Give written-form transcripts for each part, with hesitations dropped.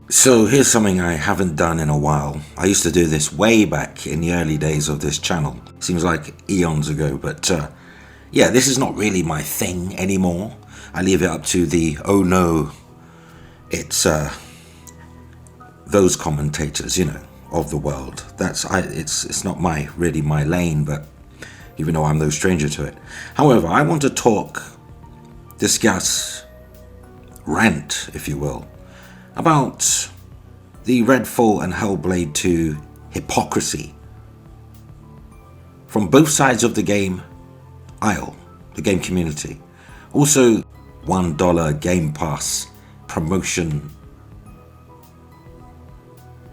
So here's something I haven't done in a while. I used to do this way back in the early days of this channel. Seems like eons ago, but yeah, this is not really my thing anymore. I leave it up to the oh no, it's those commentators, of the world. It's not really my lane, but even though I'm no stranger to it. However, I want to discuss, rant, if you will, about the Redfall and Hellblade 2 hypocrisy from both sides of the game aisle, the game community. Also, $1 Game Pass promotion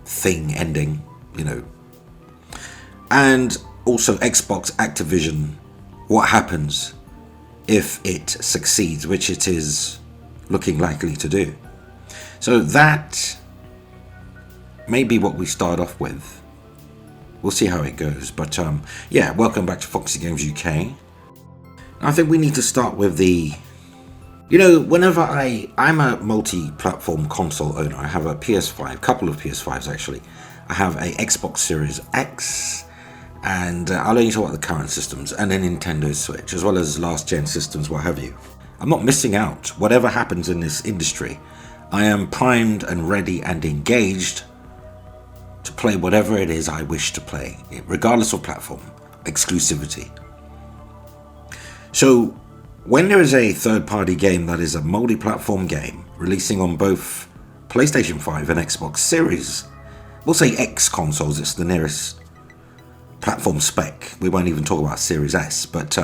thing ending, and also Xbox Activision, what happens if it succeeds, which it is looking likely to do. So that may be what we start off with. We'll see how it goes. But yeah, welcome back to Foxy Games UK. I think we need to start with whenever I'm a multi-platform console owner. I have a PS5, couple of PS5s actually. I have a Xbox Series X, and I'll only talk about the current systems, and a Nintendo Switch, as well as last gen systems, what have you. I'm not missing out. Whatever happens in this industry, I am primed and ready and engaged to play whatever it is I wish to play, regardless of platform, exclusivity. So when there is a third-party game that is a multi-platform game releasing on both PlayStation 5 and Xbox Series, we'll say X consoles, it's the nearest platform spec. We won't even talk about Series S, but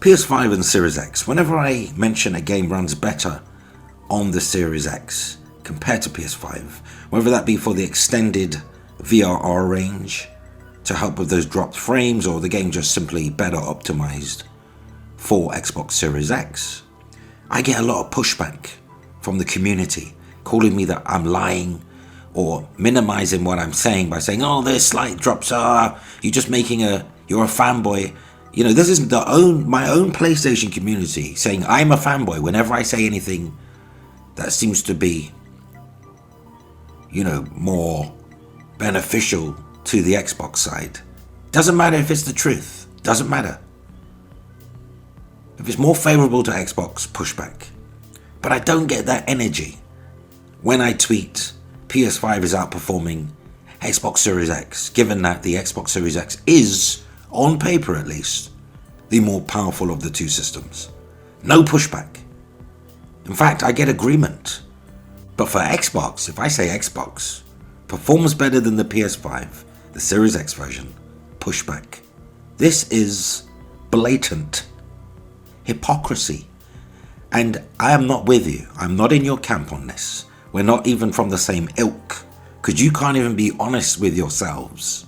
PS5 and Series X. Whenever I mention a game runs better on the Series X compared to PS5, whether that be for the extended VRR range to help with those dropped frames, or the game just simply better optimized for Xbox Series X, I get a lot of pushback from the community calling me that I'm lying or minimizing what I'm saying by saying, oh, there's slight drops, you're a fanboy. This is my own PlayStation community saying I'm a fanboy whenever I say anything that seems to be, more beneficial to the Xbox side. Doesn't matter if it's the truth. Doesn't matter. If it's more favorable to Xbox, pushback. But I don't get that energy when I tweet PS5 is outperforming Xbox Series X, given that the Xbox Series X is, on paper at least, the more powerful of the two systems. No pushback. In fact, I get agreement. But for Xbox, if I say Xbox performs better than the PS5, the Series X version, pushback. This is blatant hypocrisy. And I am not with you. I'm not in your camp on this. We're not even from the same ilk, because you can't even be honest with yourselves.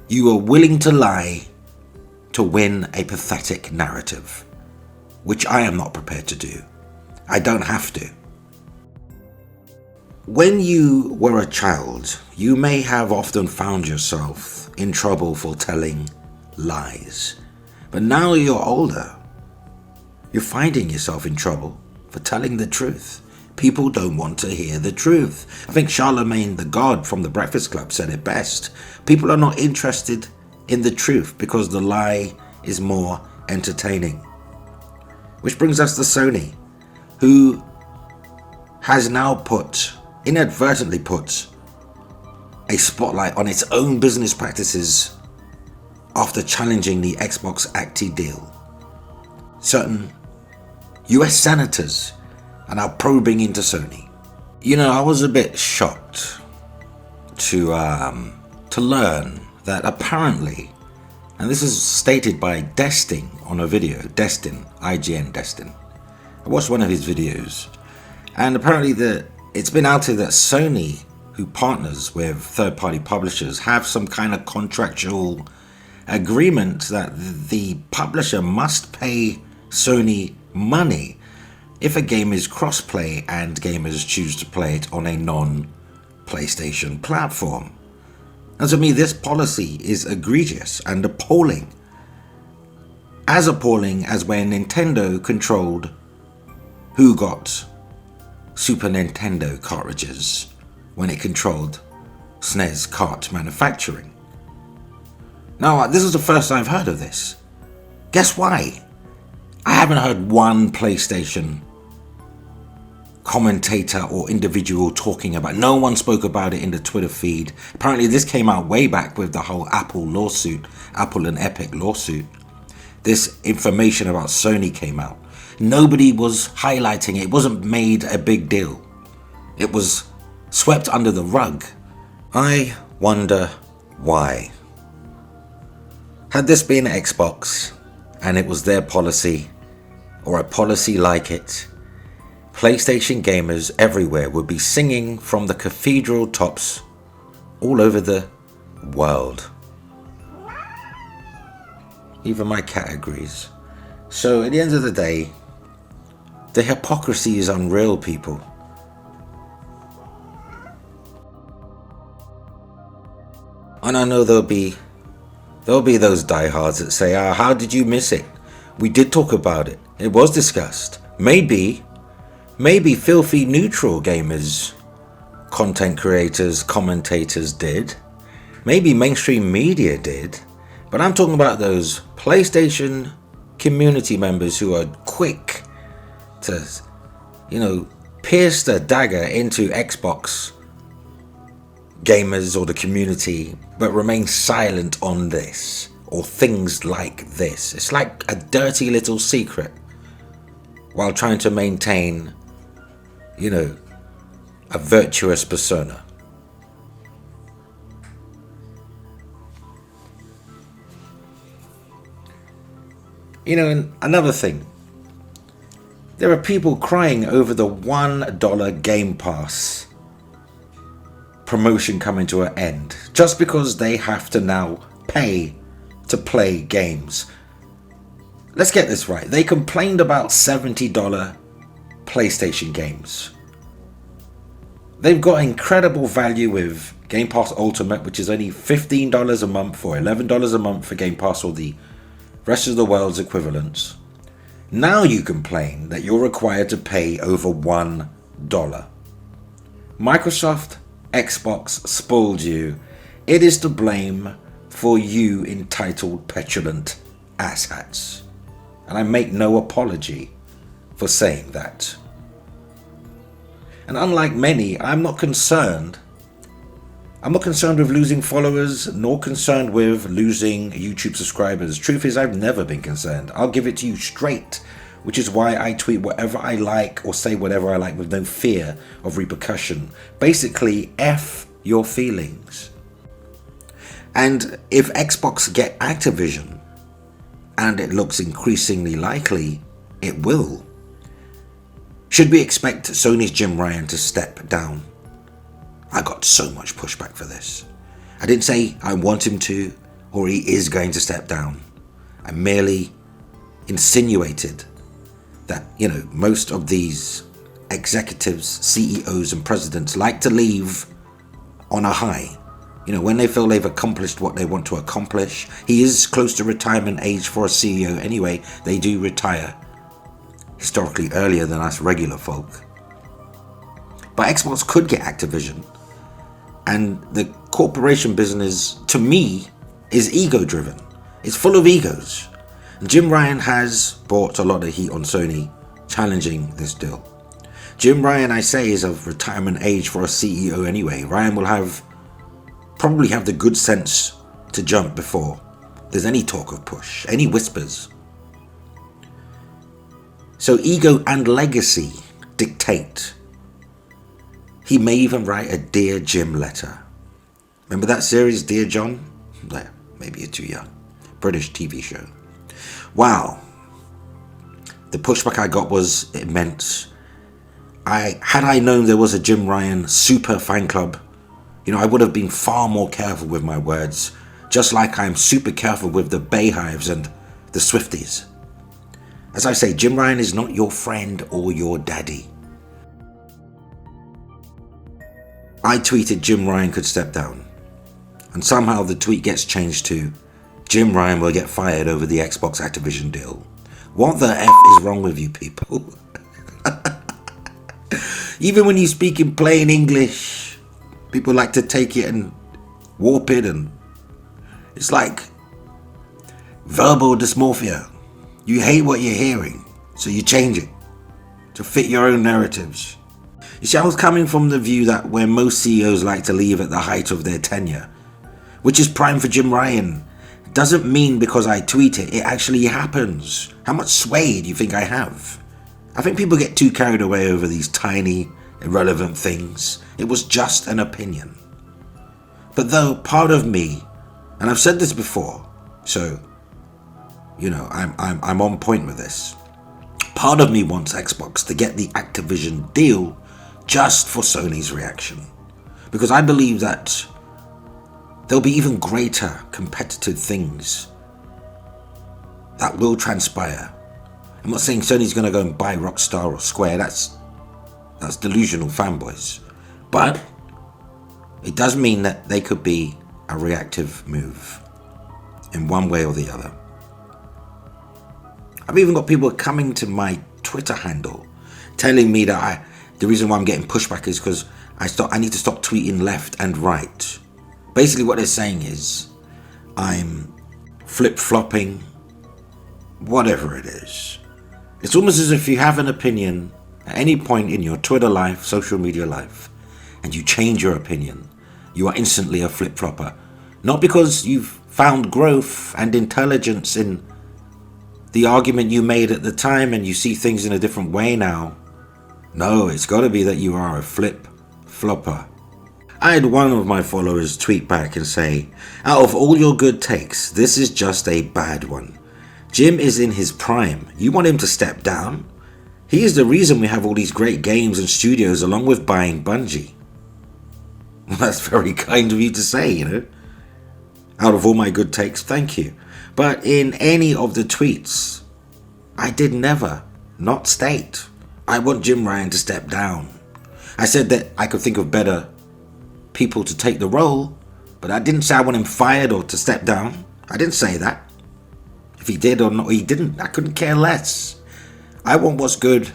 You are willing to lie to win a pathetic narrative, which I am not prepared to do. I don't have to. When you were a child, you may have often found yourself in trouble for telling lies. But now you're older, you're finding yourself in trouble for telling the truth. People don't want to hear the truth. I think Charlemagne the God from the Breakfast Club said it best. People are not interested in the truth because the lie is more entertaining. Which brings us to Sony, who has now inadvertently put a spotlight on its own business practices after challenging the Xbox Acti deal. Certain US senators are now probing into Sony. I was a bit shocked to learn that apparently, and this is stated by Destin on a video, IGN Destin. I watched one of his videos, and apparently it's been outed that Sony, who partners with third-party publishers, have some kind of contractual agreement that the publisher must pay Sony money if a game is cross-play and gamers choose to play it on a non-PlayStation platform. And to me, this policy is egregious and appalling. As appalling as when Nintendo controlled who got Super Nintendo cartridges when it controlled SNES cart manufacturing. Now, this is the first I've heard of this. Guess why? I haven't heard one PlayStation commentator or individual talking about it. No one spoke about it in the Twitter feed. Apparently this came out way back with the whole Apple lawsuit, Apple and Epic lawsuit. This information about Sony came out. Nobody was highlighting it. It wasn't made a big deal. It was swept under the rug. I wonder why. Had this been Xbox and it was their policy, or a policy like it, PlayStation gamers everywhere would be singing from the cathedral tops all over the world. Even my cat agrees. So at the end of the day, the hypocrisy is unreal, people. And I know there'll be those diehards that say, how did you miss it? We did talk about it. It was discussed. Maybe filthy neutral gamers, content creators, commentators did. Maybe mainstream media did. But I'm talking about those PlayStation community members who are quick to, pierce the dagger into Xbox gamers or the community, but remain silent on this or things like this. It's like a dirty little secret while trying to maintain, a virtuous persona. And another thing, there are people crying over the $1 Game Pass promotion coming to an end just because they have to now pay to play games. Let's get this right. They complained about $70 PlayStation games. They've got incredible value with Game Pass Ultimate, which is only $15 a month or $11 a month for Game Pass or the rest of the world's equivalents. Now you complain that you're required to pay over $1. Microsoft, Xbox spoiled you. It is to blame for you entitled, petulant asshats. And I make no apology for saying that. And unlike many, I'm not concerned with losing followers, nor concerned with losing YouTube subscribers. Truth is, I've never been concerned. I'll give it to you straight, which is why I tweet whatever I like or say whatever I like with no fear of repercussion. Basically, F your feelings. And if Xbox get Activision, and it looks increasingly likely it will, should we expect Sony's Jim Ryan to step down? I got so much pushback for this. I didn't say I want him to or he is going to step down. I merely insinuated that, most of these executives, CEOs and presidents like to leave on a high. When they feel they've accomplished what they want to accomplish. He is close to retirement age for a CEO anyway. They do retire historically earlier than us regular folk. But Xbox could get Activision. And the corporation business, to me, is ego-driven. It's full of egos. And Jim Ryan has brought a lot of heat on Sony, challenging this deal. Jim Ryan, I say, is of retirement age for a CEO anyway. Ryan will probably have the good sense to jump before there's any talk of push, any whispers. So ego and legacy dictate. He may even write a Dear Jim letter. Remember that series, Dear John? There, maybe you're too young. British TV show. Wow. The pushback I got was immense. Had I known there was a Jim Ryan super fan club, I would have been far more careful with my words, just like I'm super careful with the Bayhives and the Swifties. As I say, Jim Ryan is not your friend or your daddy. I tweeted Jim Ryan could step down, and somehow the tweet gets changed to Jim Ryan will get fired over the Xbox Activision deal. What the F is wrong with you people? Even when you speak in plain English, people like to take it and warp it, and it's like verbal dysmorphia. You hate what you're hearing, so you change it to fit your own narratives. You see, I was coming from the view that where most CEOs like to leave at the height of their tenure, which is prime for Jim Ryan, doesn't mean because I tweet it, it actually happens. How much sway do you think I have? I think people get too carried away over these tiny, irrelevant things. It was just an opinion. But though part of me, and I've said this before, so I'm on point with this. Part of me wants Xbox to get the Activision deal just for Sony's reaction, because I believe that there'll be even greater competitive things that will transpire. I'm not saying Sony's going to go and buy Rockstar or Square. That's delusional fanboys. But it does mean that they could be a reactive move in one way or the other. I've even got people coming to my Twitter handle telling me that the reason why I'm getting pushback is because I need to stop tweeting left and right. Basically what they're saying is I'm flip-flopping, whatever it is. It's almost as if you have an opinion at any point in your Twitter life, social media life, and you change your opinion, you are instantly a flip-flopper. Not because you've found growth and intelligence in the argument you made at the time and you see things in a different way now. No, it's got to be that you are a flip-flopper. I had one of my followers tweet back and say, out of all your good takes, this is just a bad one. Jim is in his prime. You want him to step down? He is the reason we have all these great games and studios along with buying Bungie. Well, that's very kind of you to say, Out of all my good takes, thank you. But in any of the tweets, I did never not state, I want Jim Ryan to step down. I said that I could think of better people to take the role, but I didn't say I want him fired or to step down. I didn't say that. If he did or not, he didn't. I couldn't care less. I want what's good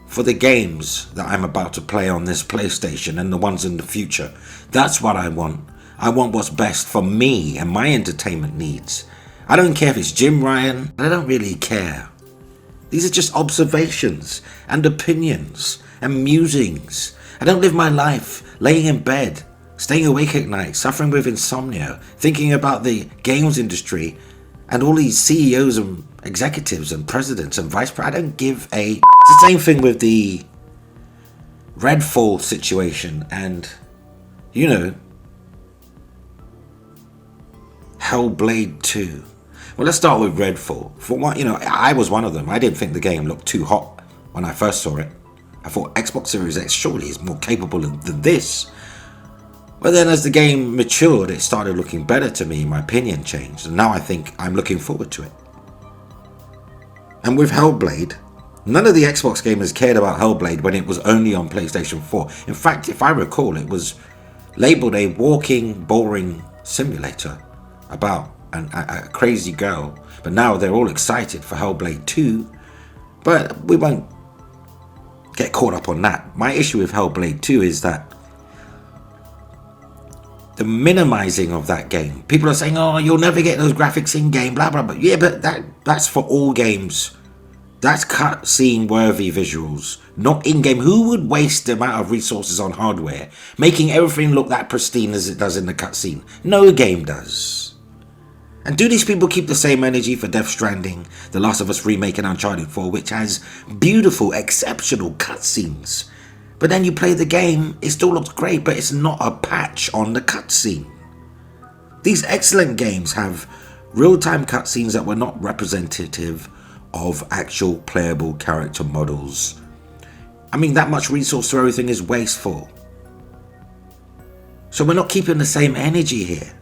for the games that I'm about to play on this PlayStation and the ones in the future. That's what I want. I want what's best for me and my entertainment needs. I don't care if it's Jim Ryan. I don't really care. These are just observations and opinions and musings. I don't live my life laying in bed, staying awake at night, suffering with insomnia, thinking about the games industry and all these CEOs and executives and presidents and vice presidents. I don't give a... It's the same thing with the Redfall situation and, Hellblade 2. Well, let's start with Redfall. For what, I was one of them. I didn't think the game looked too hot when I first saw it. I thought Xbox Series X surely is more capable than this. But then as the game matured, it started looking better to me. My opinion changed. And now I think I'm looking forward to it. And with Hellblade, none of the Xbox gamers cared about Hellblade when it was only on PlayStation 4. In fact, if I recall, it was labeled a walking, boring simulator about a crazy girl. But now they're all excited for Hellblade 2. But we won't get caught up on that. My issue with Hellblade 2 is that the minimizing of that game. People are saying, oh, you'll never get those graphics in game, blah, blah, blah. Yeah, but that's for all games. That's cutscene worthy visuals, not in-game. Who would waste the amount of resources on hardware, making everything look that pristine as it does in the cutscene? No game does. And do these people keep the same energy for Death Stranding, The Last of Us Remake and Uncharted 4, which has beautiful, exceptional cutscenes? But then you play the game, it still looks great, but it's not a patch on the cutscene. These excellent games have real-time cutscenes that were not representative of actual playable character models. I mean, that much resource for everything is wasteful. So we're not keeping the same energy here.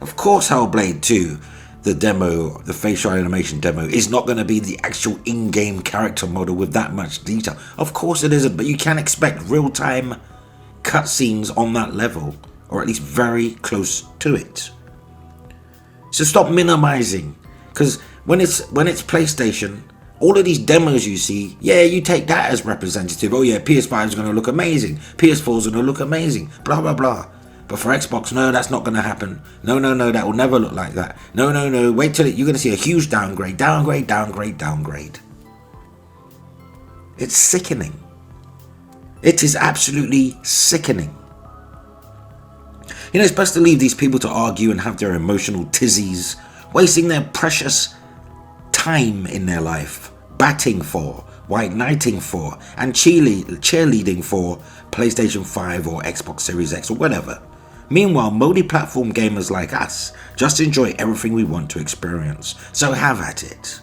Of course, Hellblade 2, the demo, the facial animation demo, is not going to be the actual in-game character model with that much detail. Of course it isn't, but you can expect real-time cutscenes on that level, or at least very close to it. So stop minimizing, because when it's PlayStation All of these demos you see, yeah, you take that as representative. Oh yeah, PS5 is going to look amazing. PS4 is going to look amazing. Blah, blah, blah. But for Xbox, no, that's not going to happen. No, no, no, that will never look like that. No, no, no, wait till you're going to see a huge downgrade. Downgrade, downgrade, downgrade. It's sickening. It is absolutely sickening. You know, it's best to leave these people to argue and have their emotional tizzies, wasting their precious time in their life, batting for, white knighting for, and cheerleading for PlayStation 5 or Xbox Series X or whatever. Meanwhile, multi-platform gamers like us just enjoy everything we want to experience. So have at it.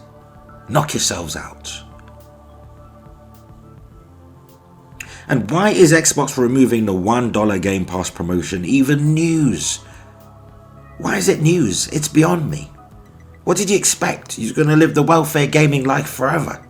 Knock yourselves out. And why is Xbox removing the $1 Game Pass promotion even news? Why is it news? It's beyond me. What did you expect? You're going to live the welfare gaming life forever.